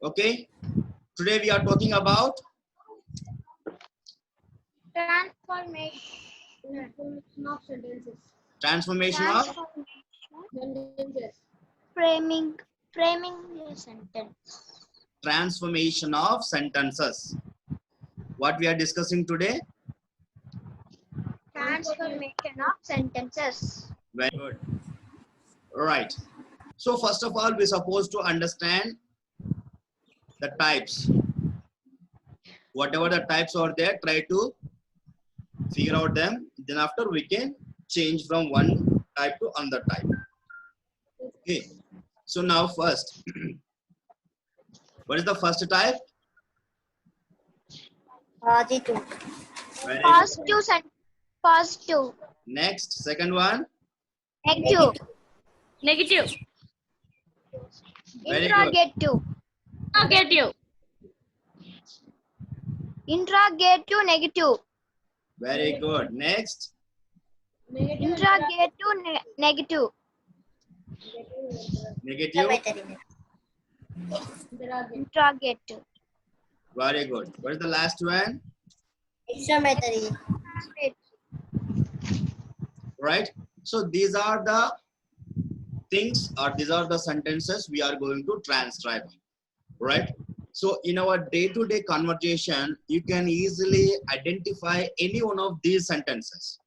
Okay. Today we are talking about Transformation of sentences. transformation of Sentences. Framing a sentence. transformation of sentences. What we are discussing today? Transformation of sentences. Very good. Right. So first of all, we're supposed to understand the types. Whatever the types are there, try to figure out them. Then after we can change from one type to another type. Okay. So now first, what is the first type? Positive. Very good. Positive. Next, second one. Negative. Negative. Very good. Interrogative. Negative. Interrogative. Negative. Very good. Next. Interrogative. Negative. Negative. Interrogative. Very good. What is the last one? Exclamatory. Right. So these are the things, or these are the sentences we are going to transcribe. Right. So in our day-to-day conversation, you can easily identify any one of these sentences.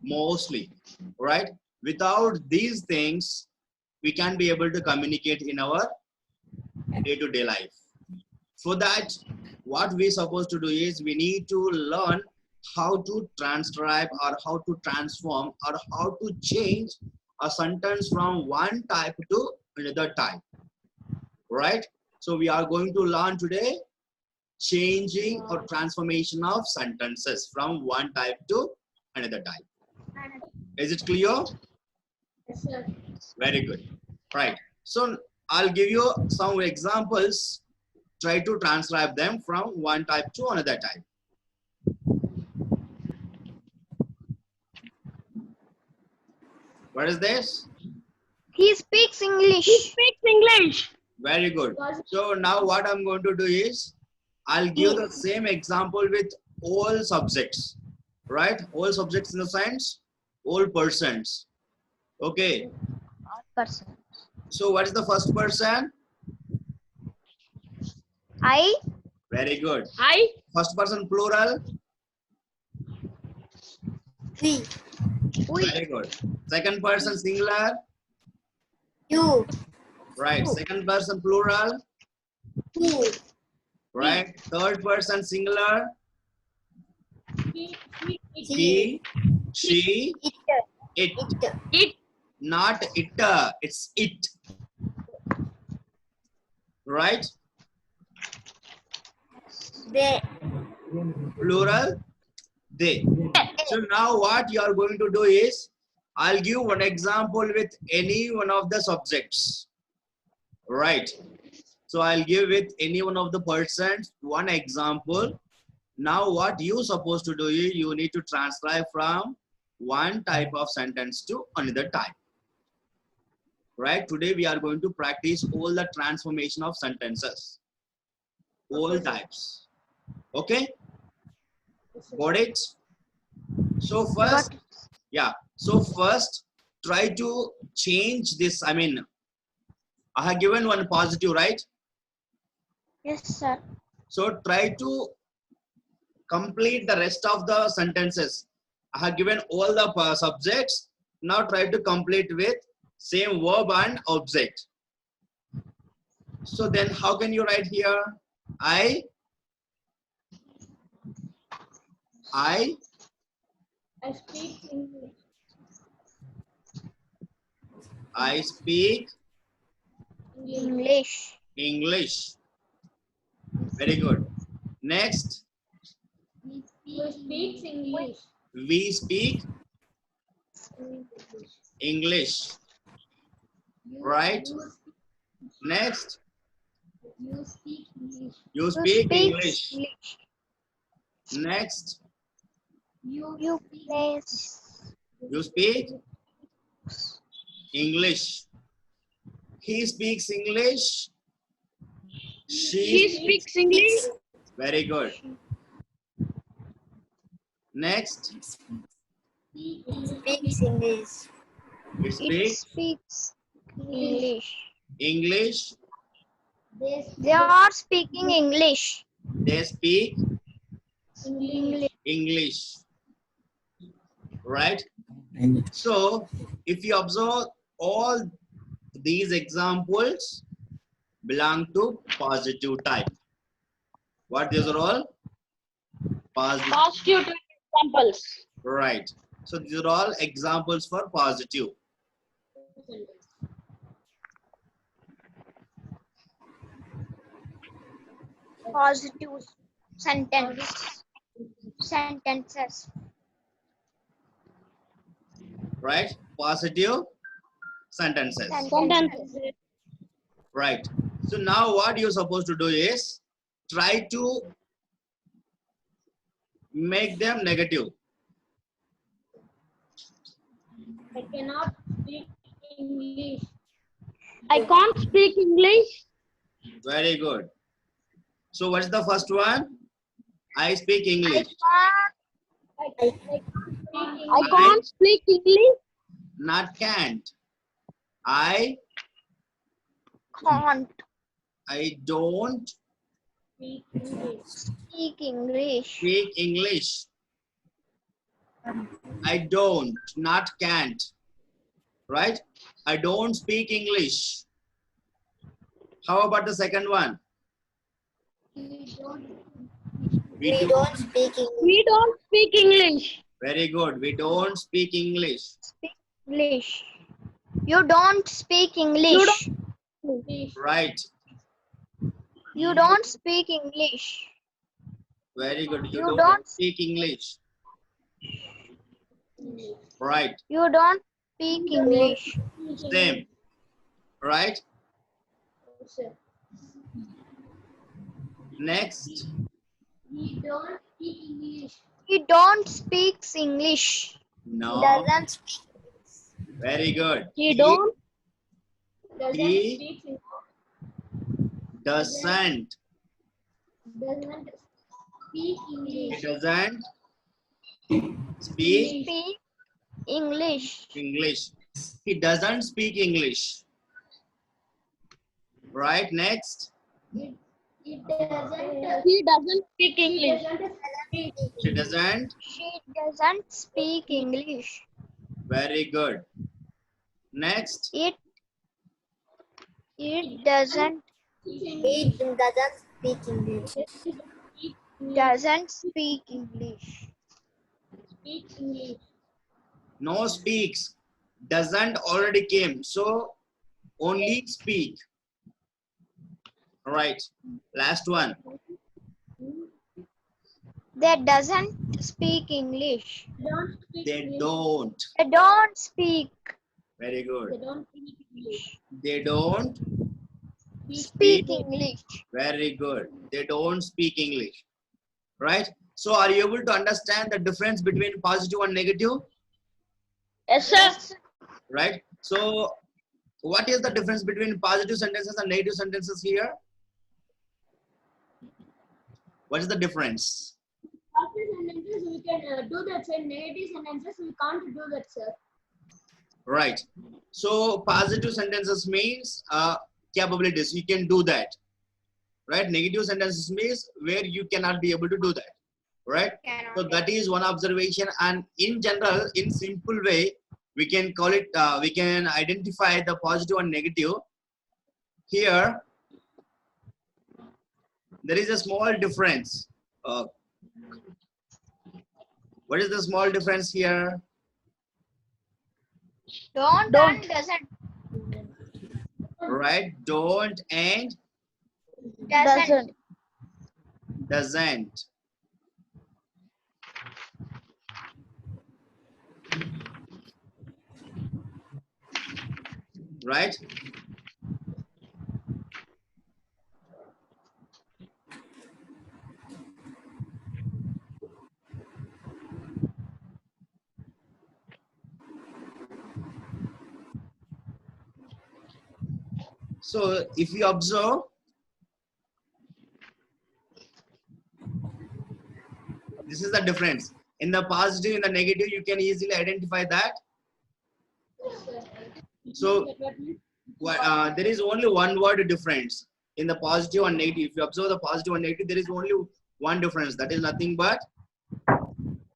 Mostly. Right. Without these things, we can't be able to communicate in our day-to-day life. For that, what we're supposed to do is we need to learn how to transcribe or how to transform or how to change a sentence from one type to another type. Right? So we are going to learn today changing or transformation of sentences from one type to another type. Is it clear? Yes, sir. Very good. Right. So I'll give you some examples. Try to transcribe them from one type to another type. What is this? He speaks English. Speaks English. Very good. So now what I'm going to do is I'll give the same example with all subjects. Right? All subjects in the sense, all persons. Okay. Person. So what is the first person? I. Very good. I. First person plural. We. Very good. Second person singular. You. Right. Second person plural. Who. Right. Third person singular. He. He, she, It. it. It. Not it. It's it. Right. They. Plural. They. So now what you are going to do is I'll give one example with any one of the subjects. Right. So I'll give with any one of the persons one example. Now what you supposed to do is you need to transcribe from one type of sentence to another type. Right. Today we are going to practice all the transformation of sentences. All types. Okay. Got it? So first, yeah. So first, try to change this. I mean, I have given one positive, right? Yes, sir. So try to complete the rest of the sentences. I have given all the subjects. Now try to complete with same verb and object. So then how can you write here? I speak English. I speak English. English. Very good. Next, He speaks English. we speak English. Right? Next, You speak English. you You speak speak English. Next, You place. you speak English. He speaks English. She speaks English. Very good. Next, Speaks English. it It speaks speaks English. English. They are speaking English. They speak English. English. Right? So, if you observe, all these examples belong to positive type. What these are all? Positive. Positive examples. Right. So these are all examples for positive. Positive sentences. Right? Positive sentences. Sentences. Right. So now what you're supposed to do is try to make them negative. I cannot speak English. I can't speak English. Very good. So what's the first one? I speak English. I I can't speak English. Not can't. I Can't don't speak English. speak English. speak English. I don't, not can't. Right? I don't speak English. How about the second one? We don't speak English. We don't speak English. Very good. We don't speak English. Speak English. You don't speak English. Right. You don't speak English. Very good. You, You don't, don't- speak English. Right. You don't speak English. Same. Right. Next. He don't speak English. He don't speak English. No. Doesn't speak. Very good. He don't. Doesn't He- speak English. Doesn't. Doesn't speak He English. doesn't speak Speak English. English. He doesn't speak English. Right. Next. It doesn't. He doesn't speak He English. doesn't speak. She doesn't. She doesn't speak English. Very good. Next. It doesn't speak English. Doesn't speak English. Speak English. No speaks. Doesn't already came. So only speak. Right. Last one. They doesn't speak English. Don't speak They English. don't. They don't speak. Very They good. don't speak English. They don't Speak English. Very good. They don't speak English. Right? So are you able to understand the difference between positive and negative? Yes, sir. Right? So what is the difference between positive sentences and negative sentences here? What is the difference? Positive sentences we can do that, sir. Negative sentences we can't do that, sir. Right. So positive sentences means capabilities. You can do that. Right? Negative sentences means where you cannot be able to do that. Right? So that is one observation. And in general, in simple way, we can call it, we can identify the positive and negative. Here, there is a small difference. What is the small difference here? Don't and doesn't. Right? Don't and Doesn't. doesn't. Right? So if you observe, This is the difference. In the positive, in the negative, you can easily identify that. So there is only one word difference in the positive and negative. If you observe the positive and negative, there is only one difference. That is nothing but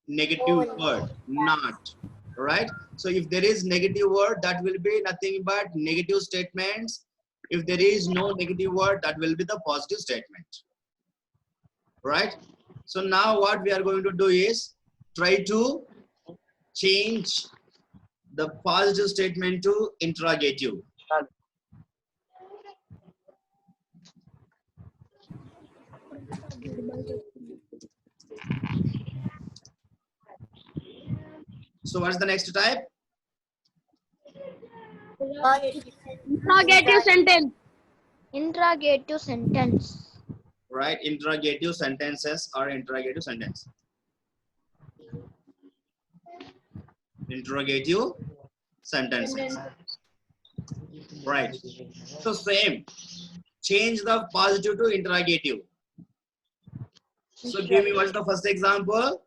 negative word, not. Right? So if there is negative word, that will be nothing but negative statements. If there is no negative word, that will be the positive statement. Right? So now what we are going to do is try to change the positive statement to interrogative. So what's the next type? Interrogative sentence. Interrogative sentence. Right? Interrogative sentences or interrogative sentence. Interrogative sentences. Right. So same. Change the positive to interrogative. So give me what's the first example?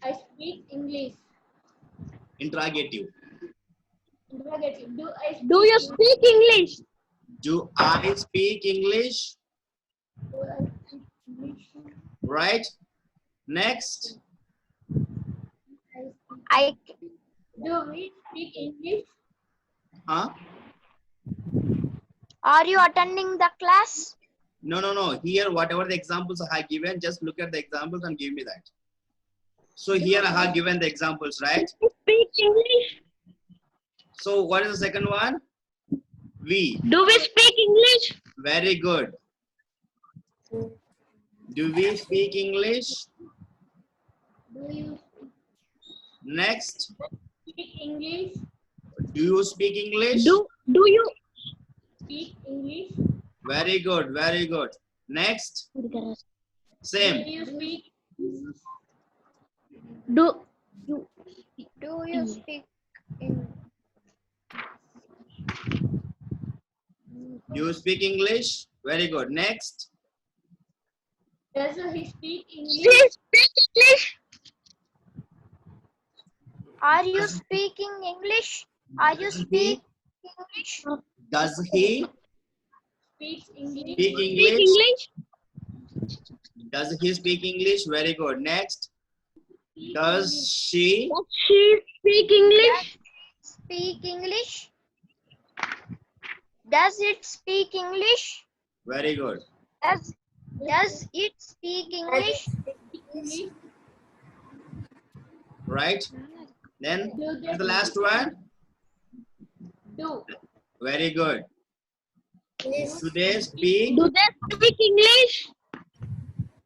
I speak English. Interrogative. Interrogative. Do you speak English? Do I speak English? Do I speak English? Right. Next. I Do we speak English? Huh? Are you attending the class? No. Here, whatever the examples I have given, just look at the examples and give me that. So here I have given the examples, right? Do you speak English? So what is the second one? We. Do we speak English? Very good. Do we speak English? Do you Next. speak English? Do you speak English? Do you Speak English? Very good. Very good. Next. Do Same. you speak? do Do you speak in Do you speak English? Very good. Next. Does he speak she English? speak English? Are you speaking English? Are you speak English? Does he Speaks English? speak Speak English? English? Does he speak English? Very good. Next. Does she Does she speak English? Speak English? Does it speak English? Very good. Does it speak English? English? Right? Then Do they the last one. do? Very good. Do they speak? Do they speak English?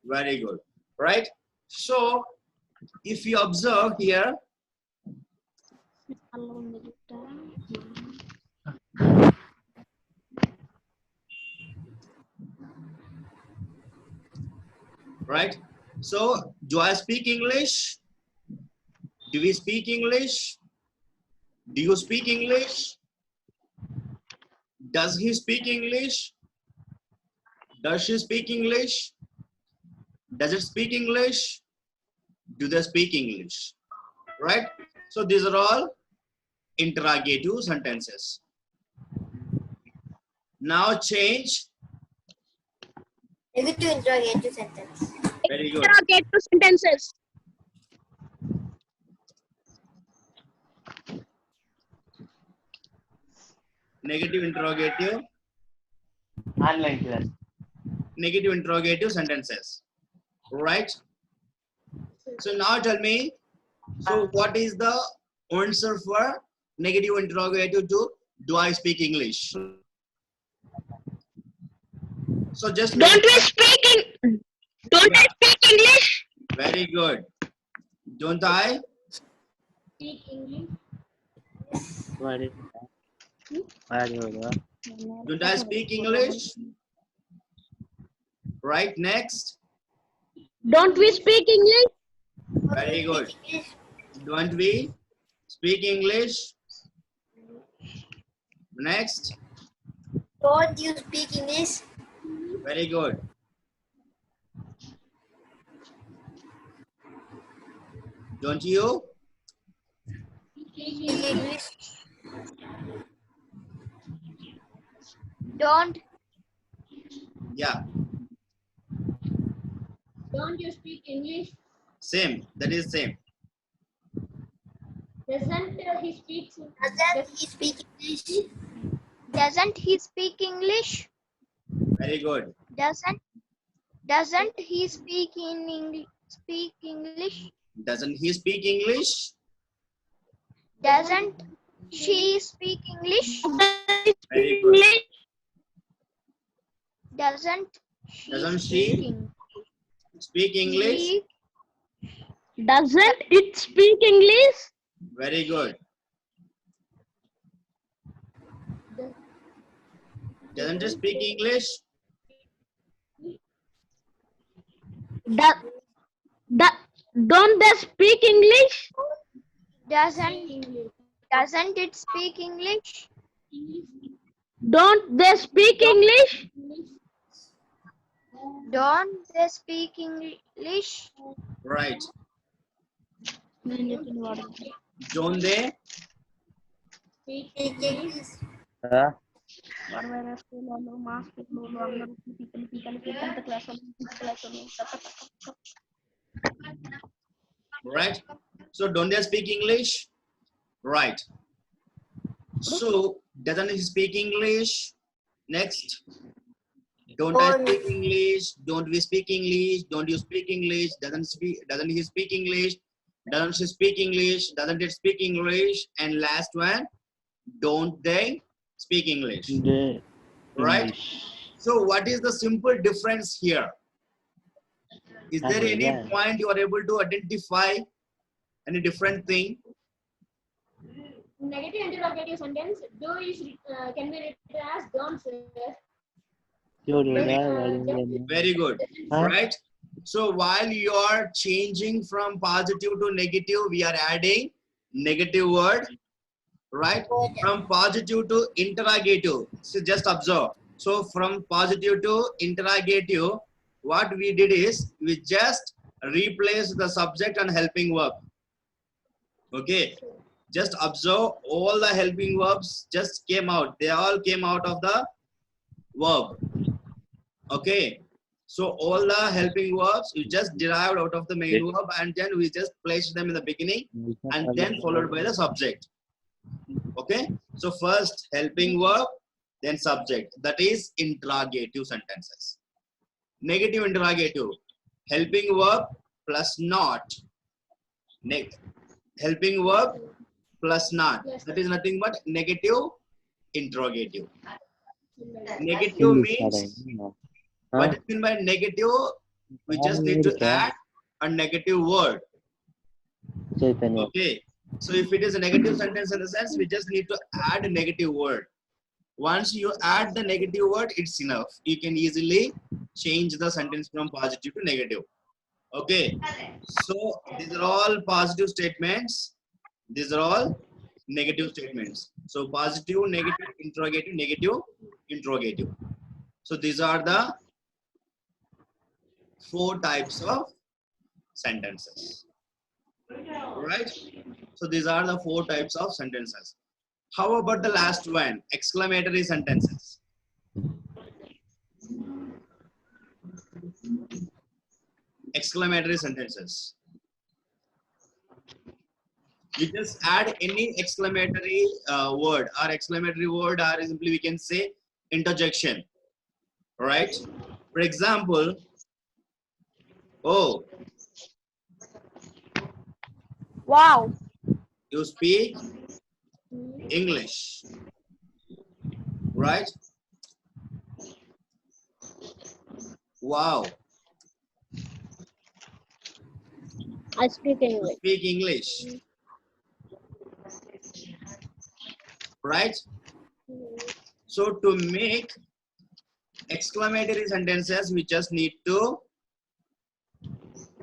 Very good. Right? So if you observe here, right? So do I speak English? Do we speak English? Do you speak English? Does he speak English? Does she speak English? Does it speak English? Do they speak English? Right? So these are all interrogative sentences. Now change. Negative interrogative sentence. Very good. Interrogative sentences. Negative interrogative. Online class. Negative interrogative sentences. Right? So now tell me, so what is the answer for negative interrogative to do I speak English? So just Don't I speak English? very good. Don't I? Speak English? Don't I speak English? Right, next. Don't we speak English? Very good. Don't we speak English? Next. Don't you speak English? Very good. Don't you? Speak English. Don't. Yeah, Don't you speak English? same. That is same. Doesn't he speak? Doesn't he speak English? Doesn't he speak English? Very good. Doesn't he speak in English? Speak English? Doesn't he speak English? Doesn't she speak English? Very good. English? Doesn't she Doesn't speak she English? speak English? Doesn't it speak English? Very good. Doesn't it speak English? Don't they speak English? Doesn't it speak English? Don't they speak English? Don't they speak English? Right. Don't they? Speak Speak English. Huh? Right. So don't they speak English? Right. So doesn't he speak English? Next. Don't I speak English? Don't we speak English? Don't you speak English? Doesn't he speak English? Doesn't she speak English? Doesn't it speak English? And last one, don't they speak English? The Right? English. So what is the simple difference here? Is there any Yeah. point you are able to identify any different thing? Negative interrogative sentence. Do is can be written as don't sir. Very good. Huh? Right? So while you are changing from positive to negative, we are adding negative word. Right? From positive to interrogative. So just observe. So from positive to interrogative, what we did is we just replaced the subject and helping verb. Okay. Just observe, all the helping verbs just came out. They all came out of the verb. Okay. So all the helping verbs we just derived out of the main verb, and then we just placed them in the beginning and then followed by the subject. Okay. So first helping verb, then subject. That is interrogative sentences. Negative interrogative. Helping verb plus not. Helping verb plus not. That is nothing but negative interrogative. Negative means, what is meant by negative? We just need to add a negative word. Okay. So if it is a negative sentence in the sense, we just need to add a negative word. Once you add the negative word, it's enough. You can easily change the sentence from positive to negative. Okay. So these are all positive statements. These are all negative statements. So positive, negative, interrogative, negative, interrogative. So these are the 4 types of sentences. Right? So these are the 4 types of sentences. How about the last one? Exclamatory sentences. Exclamatory sentences. You just add any exclamatory word, or exclamatory word, or simply we can say interjection. Right? For example, oh, Wow. you speak English. Right? Wow. I speak You English. speak English. Right? So to make exclamatory sentences, we just need to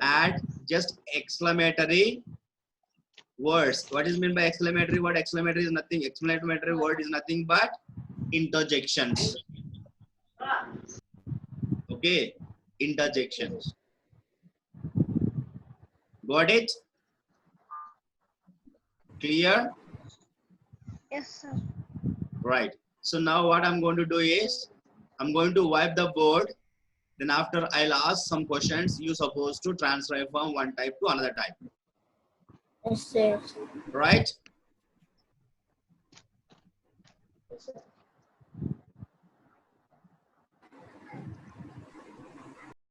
add just exclamatory words. What is meant by exclamatory word? Exclamatory is nothing. Exclamatory word is nothing but interjections. Okay, interjections. Got it? Clear? Yes, sir. Right. So now what I'm going to do is, I'm going to wipe the board. Then after I'll ask some questions, you supposed to transcribe from one type to another type. Yes, sir. Right?